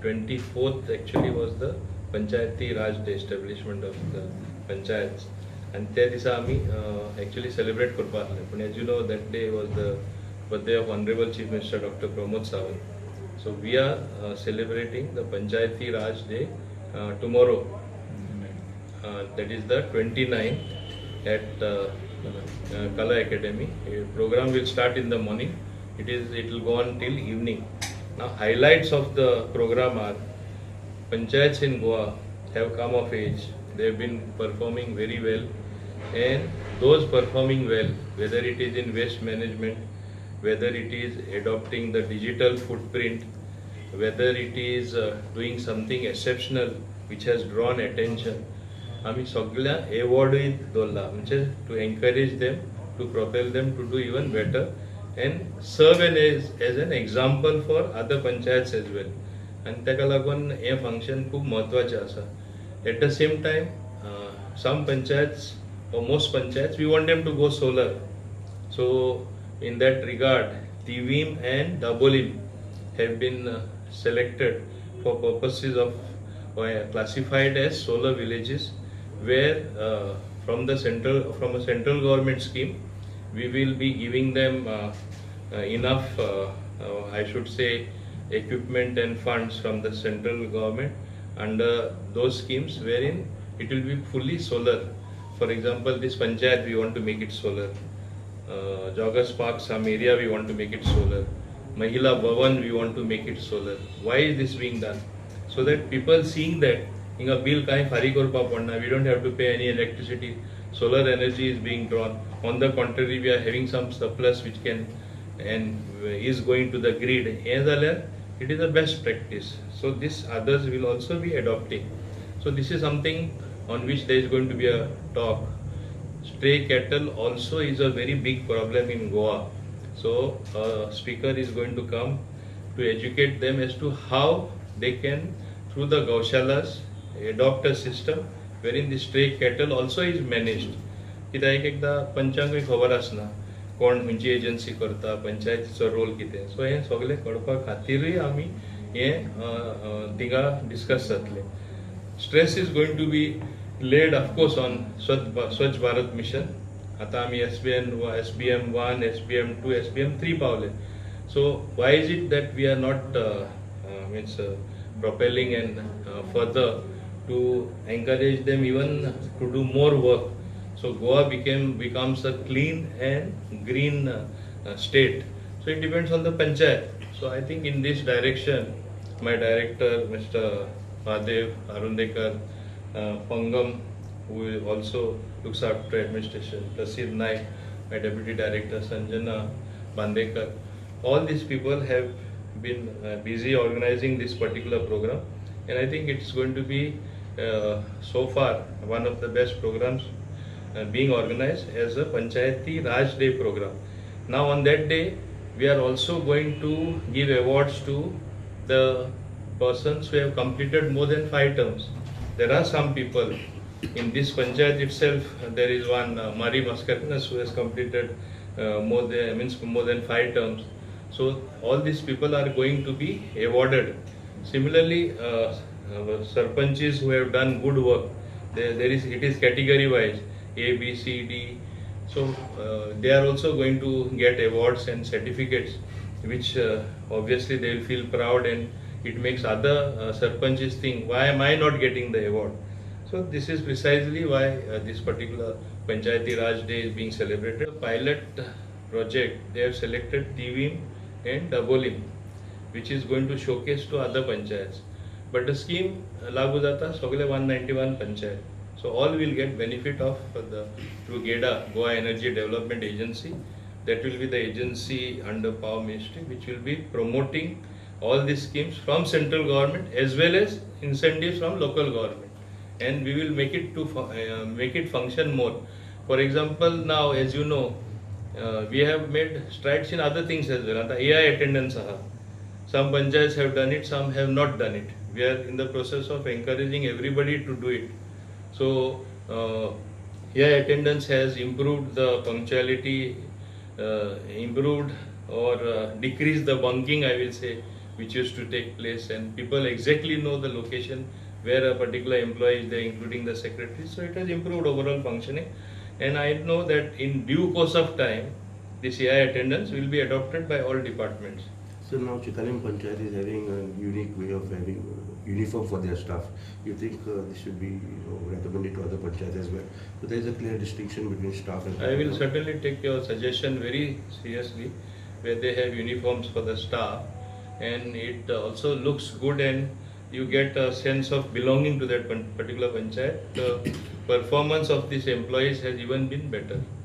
24th actually was the Panchayati Raj Day, establishment of the Panchayats. And त्या दिसा आम्ही actually celebrate करपा आसले. But as you know, that day was the birthday of Honorable Chief Minister Dr. Pramod Sawant. So we are celebrating the Panchayati Raj Day tomorrow. That is the 29th at Kala Academy. A program will start in the morning. It will go on till evening. Now highlights of the program are Panchayats in Goa have come of age. They have been performing very well, and those performing well, whether it is in waste management, whether it is adopting the digital footprint, whether it is doing something exceptional which has drawn attention, आम्ही सगळ्या अवॉर्डूय दवरला, म्हणजे to encourage them, to propel them to do even better and serve as an example for other panchayats as well. And ताका लागून हे function खूब महत्वाचें आसा. At the same time, some panchayats or most panchayats we want them to go solar. So in that regard, Tivim and Dabolim have been selected for purposes of classified as solar villages, where from a central government scheme we will be giving them enough I should say equipment and funds from the central government under those schemes wherein it will be fully solar. For example, this panchayat we want to make it solar, Joggers Park some area we want to make it solar, Mahila Bhavan we want to make it solar. Why is this being done? So that people seeing that in a bill kai fari korpa padna, we don't have to pay any electricity, solar energy is being drawn. On the contrary, we are having some surplus which can and is going to the grid. It is the best practice. So this others will also be adopting. So this is something on which there is going to be a talk. Stray cattle also is a very big problem in Goa. So a speaker is going to come to educate them as to how they can, through the Gaushalas, adopt a system wherein the stray cattle also is managed. कित्याक एकदा पंचांकूय खबर आसना कोण खंयची agency करता, पंचायतीचो role कितें. सो हें सगळें कळपा खातीरूय आमी हें थिंगा डिस्कस जातलें. Stress is going to be laid of course on Swachh Bharat mission. आता आमी SBM 1, SBM 2, SBM 3 Pawle. So why is it that we are not propelling and further to encourage them even to do more work? So Goa becomes a clean and green state. So it depends on the panchayat. So I think in this direction, my director Mr. Mahadev Arundekar, Pangam, who also looks after administration, Prasid Naik, my deputy director Sanjana Bandekar, all these people have been busy organizing this particular program, and I think it's going to be so far one of the best programs being organized as a Panchayati Raj Day program. Now on that day, we are also going to give awards to the persons who have completed more than 5 terms. There are some people in this panchayat itself. There is one Mari Mascarenas who has completed more than 5 terms. So all these people are going to be awarded. Similarly, sarpanches who have done good work, it is category wise, A, B, C, D. So they are also going to get awards and certificates, which obviously they will feel proud, and it makes other sarpanches think, why am I not getting the award? So this is precisely why this particular Panchayati Raj Day is being celebrated. The pilot project, they have selected Tivim and Dabolim, which is going to showcase to other panchayats. But the scheme lagu jata sagle 191 panchayat. So all will get benefit of through GEDA, Goa Energy Development Agency. That will be the agency under Power Ministry, which will be promoting all these schemes from central government as well as incentives from local government, and we will make it function more. For example, now as you know, we have made strides in other things as well. The AI attendance, some panchayats have done it, some have not done it. We are in the process of encouraging everybody to do it. So AI attendance has improved the punctuality, improved or decreased the bunking, I will say, which used to take place, and people exactly know the location where a particular employee is there, including the secretary. So it has improved overall functioning, and I know that in due course of time, this AI attendance will be adopted by all departments. So now Chitalim Panchayat is having a unique way of having uniform for their staff. You think this should be recommended to other panchayats as well? So there is a clear distinction between staff and I will personnel. certainly take your suggestion very seriously, where they have uniforms for the staff, and it also looks good, and you get a sense of belonging to that particular panchayat. The performance of these employees has even been better.